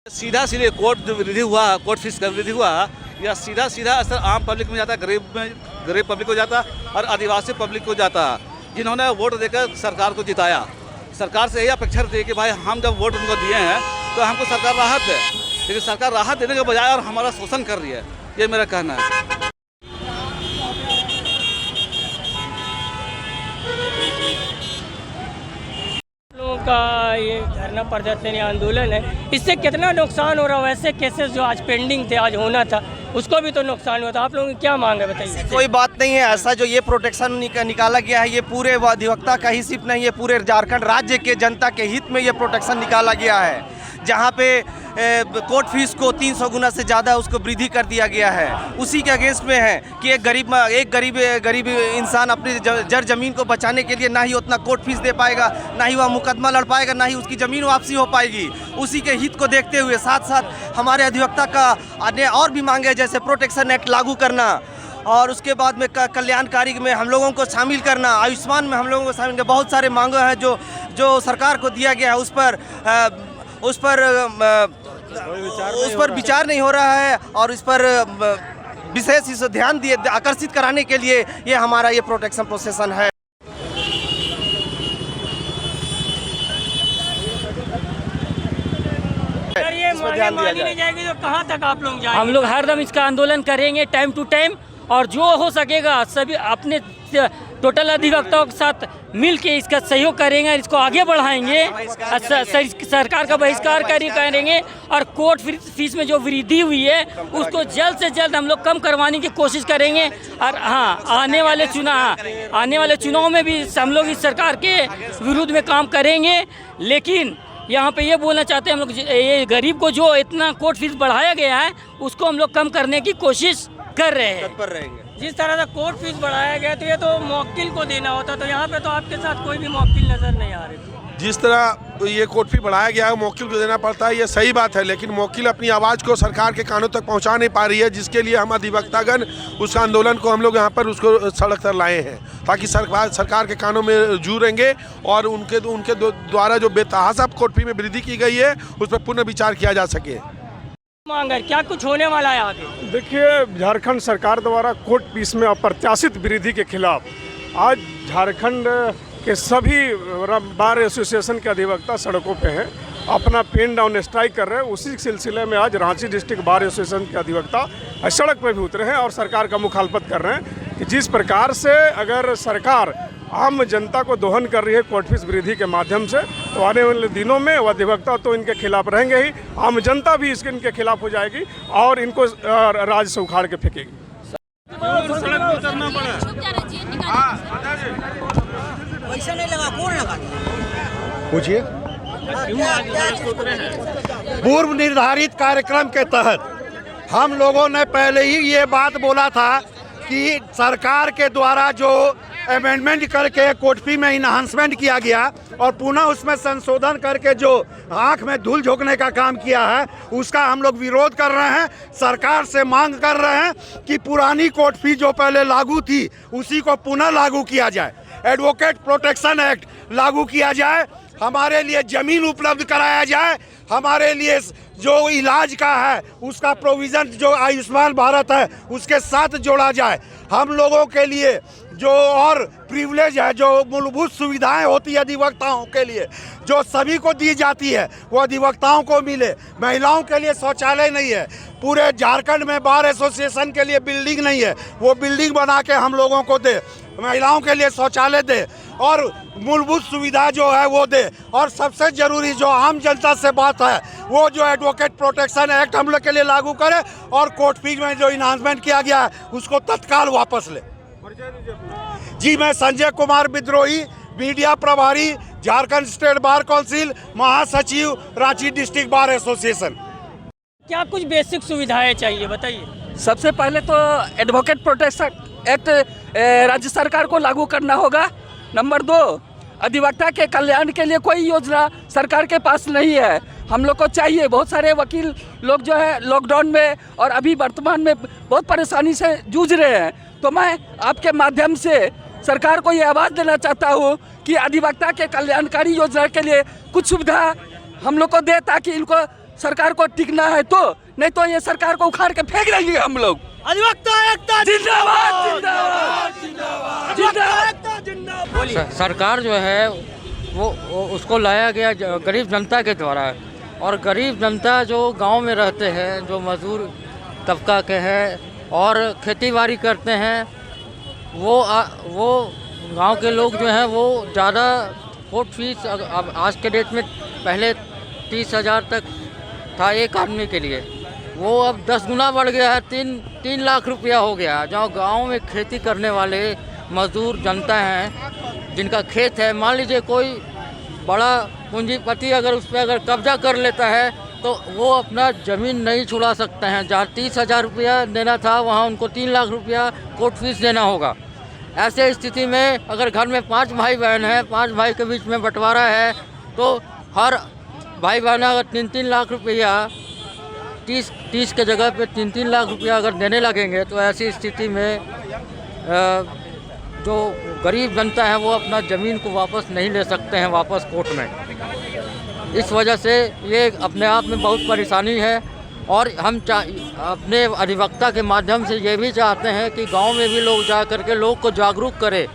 सीधा सीधे कोर्ट जो वृद्धि हुआ, कोर्ट फीस का वृद्धि हुआ, या सीधा सीधा असर आम पब्लिक में जाता, गरीब पब्लिक को जाता और आदिवासी पब्लिक को जाता, जिन्होंने वोट देकर सरकार को जिताया। सरकार से यही अपेक्षा रहती है कि भाई हम जब वोट उनको दिए हैं तो हमको सरकार राहत दे, लेकिन सरकार राहत देने के बजाय और हमारा शोषण कर रही है, ये मेरा कहना है। का ये धरना प्रदर्शन या आंदोलन है, इससे कितना नुकसान हो रहा है। वैसे केसेस जो आज पेंडिंग थे, आज होना था, उसको भी तो नुकसान हुआ था। आप लोगों की क्या मांग है बताइए। कोई बात नहीं है, ऐसा जो ये प्रोटेक्शन निकाला गया है ये पूरे अधिवक्ता का ही सिर्फ नहीं है, पूरे झारखंड राज्य के जनता के हित में ये प्रोटेक्शन निकाला गया है। जहाँ पे कोर्ट फीस को 300 गुना से ज़्यादा उसको वृद्धि कर दिया गया है, उसी के अगेंस्ट में है कि एक गरीब इंसान अपनी जर ज़मीन को बचाने के लिए ना ही उतना कोर्ट फीस दे पाएगा, ना ही वह मुकदमा लड़ पाएगा, ना ही उसकी ज़मीन वापसी हो पाएगी। उसी के हित को देखते हुए साथ साथ हमारे अधिवक्ता का और भी मांगे, जैसे प्रोटेक्शन एक्ट लागू करना और उसके बाद में कल्याणकारी में हम लोगों को शामिल करना, आयुष्मान में हम लोगों को शामिल करना। बहुत सारे मांगे हैं जो सरकार को दिया गया है, उस पर विचार नहीं हो रहा है और इस पर विशेष इस ध्यान दिए आकर्षित कराने के लिए ये हमारा ये प्रोटेक्शन प्रोसेसन है। अगर ये मांगी नहीं जाएगी तो कहाँ तक आप लोग जाएंगे? हम लोग हरदम इसका आंदोलन करेंगे टाइम टू टाइम, और जो हो सकेगा सभी अपने टोटल अधिवक्ताओं के साथ मिल के इसका सहयोग करेंगे, इसको आगे बढ़ाएंगे। सरकार का बहिष्कार करेंगे और कोर्ट फीस में जो वृद्धि हुई है उसको जल्द से जल्द हम लोग कम करवाने की कोशिश करेंगे। और हाँ, आने वाले चुनाव में भी हम लोग इस सरकार के विरुद्ध में काम करेंगे। लेकिन यहाँ पे ये बोलना चाहते हैं हम लोग, ये गरीब को जो इतना कोर्ट फीस बढ़ाया गया है उसको हम लोग कम करने की कोशिश कर रहे हैं, तत्पर रहेंगे। जिस तरह से कोर्ट फीस बढ़ाया गया तो ये तो मौकिल को देना होता, तो यहाँ पे तो आपके साथ कोई भी मौकिल नजर नहीं आ रहे। जिस तरह ये कोर्ट फी बढ़ाया गया है मौकिल को देना पड़ता है, ये सही बात है, लेकिन मौकिल अपनी आवाज़ को सरकार के कानों तक पहुंचा नहीं पा रही है, जिसके लिए हम अधिवक्तागण उस आंदोलन को हम लोग यहाँ पर उसको सड़क पर लाए हैं, ताकि सरकार के कानों में जूरेंगे और उनके द्वारा जो बेतहाशा कोर्ट फी में वृद्धि की गई है उस पर पुनः विचार किया जा सके। मांग है, क्या कुछ होने वाला है आगे? देखिए, झारखंड सरकार द्वारा कोर्ट फीस में अप्रत्याशित वृद्धि के खिलाफ आज झारखंड के सभी बार एसोसिएशन के अधिवक्ता सड़कों पे हैं, अपना पिन डाउन स्ट्राइक कर रहे हैं। उसी सिलसिले में आज रांची डिस्ट्रिक्ट बार एसोसिएशन के अधिवक्ता सड़क पर भी उतरे हैं और सरकार का मुखालफत कर रहे हैं कि जिस प्रकार से अगर सरकार आम जनता को दोहन कर रही है कोर्ट फीस वृद्धि के माध्यम से, तो आने वाले दिनों में वो अधिवक्ता तो इनके खिलाफ रहेंगे ही, आम जनता भी इनके खिलाफ हो जाएगी और इनको राज से उखाड़ के फेंकेगी। पैसा नहीं लगा, कौन लगा? पूछिए। पूर्व निर्धारित कार्यक्रम के तहत हम लोगों ने पहले ही ये बात बोला था कि सरकार के द्वारा जो अमेंडमेंट करके कोर्ट फी में इन्हांसमेंट किया गया और पुनः उसमें संशोधन करके जो आंख में धूल झोंकने का काम किया है उसका हम लोग विरोध कर रहे हैं। सरकार से मांग कर रहे हैं कि पुरानी कोर्ट फी जो पहले लागू थी उसी को पुनः लागू किया जाए, एडवोकेट प्रोटेक्शन एक्ट लागू किया जाए, हमारे लिए ज़मीन उपलब्ध कराया जाए, हमारे लिए जो इलाज का है उसका प्रोविज़न जो आयुष्मान भारत है उसके साथ जोड़ा जाए, हम लोगों के लिए जो और प्रिविलेज है, जो मूलभूत सुविधाएं होती है अधिवक्ताओं के लिए जो सभी को दी जाती है वो अधिवक्ताओं को मिले। महिलाओं के लिए शौचालय नहीं है, पूरे झारखंड में बार एसोसिएशन के लिए बिल्डिंग नहीं है, वो बिल्डिंग बना के हम लोगों को दे, महिलाओं के लिए शौचालय दे और मूलभूत सुविधा जो है वो दे। और सबसे ज़रूरी जो आम जनता से बात है वो जो एडवोकेट प्रोटेक्शन एक्ट हम लोग के लिए लागू करे और कोर्ट फी में जो इन्हांसमेंट किया गया है उसको तत्काल वापस ले। जी, मैं संजय कुमार विद्रोही, मीडिया प्रभारी, झारखंड स्टेट बार काउंसिल, महासचिव, रांची डिस्ट्रिक्ट बार एसोसिएशन। क्या कुछ बेसिक सुविधाएं चाहिए बताइए? सबसे पहले तो एडवोकेट प्रोटेक्शन एक्ट राज्य सरकार को लागू करना होगा। नंबर 2, अधिवक्ता के कल्याण के लिए कोई योजना सरकार के पास नहीं है, हम लोग को चाहिए। बहुत सारे वकील लोग जो है लॉकडाउन में और अभी वर्तमान में बहुत परेशानी से जूझ रहे हैं, तो मैं आपके माध्यम से सरकार को ये आवाज़ देना चाहता हूँ कि अधिवक्ता के कल्याणकारी योजना के लिए कुछ सुविधा हम लोग को दे, ताकि इनको सरकार को टिकना है, तो नहीं तो ये सरकार को उखाड़ के फेंक देंगे हम लोग। अधिवक्ता एकता जिंदाबाद जिंदाबाद जिंदाबाद जिंदाबाद जिंदाबाद। सरकार जो है वो उसको लाया गया गरीब जनता के द्वारा, और गरीब जनता जो गांव में रहते हैं, जो मजदूर तबका के हैं और खेतीबाड़ी करते हैं, वो गांव के लोग जो हैं वो ज़्यादा कोर्ट फीस अब आज के डेट में, पहले 30,000 तक था एक आदमी के लिए, वो अब 10 गुना बढ़ गया है, 3 लाख रुपया हो गया। जहाँ गांव में खेती करने वाले मजदूर जनता हैं, जिनका खेत है, मान लीजिए कोई बड़ा पूंजीपति अगर उस पर अगर कब्जा कर लेता है तो वो अपना ज़मीन नहीं छुड़ा सकते हैं। जहाँ 30,000 रुपया देना था वहाँ उनको 3 लाख रुपया कोर्ट फीस देना होगा। ऐसे स्थिति में अगर घर में 5 भाई बहन हैं, 5 भाई के बीच में बंटवारा है, तो हर भाई बहन अगर 3-3 लाख रुपया 30 के जगह पे 3-3 लाख रुपया अगर देने लगेंगे, तो ऐसी स्थिति में जो गरीब जनता है वो अपना ज़मीन को वापस नहीं ले सकते हैं वापस कोर्ट में। इस वजह से ये अपने आप में बहुत परेशानी है, और हम अपने अधिवक्ता के माध्यम से ये भी चाहते हैं कि गांव में भी लोग जा करके लोग को जागरूक करें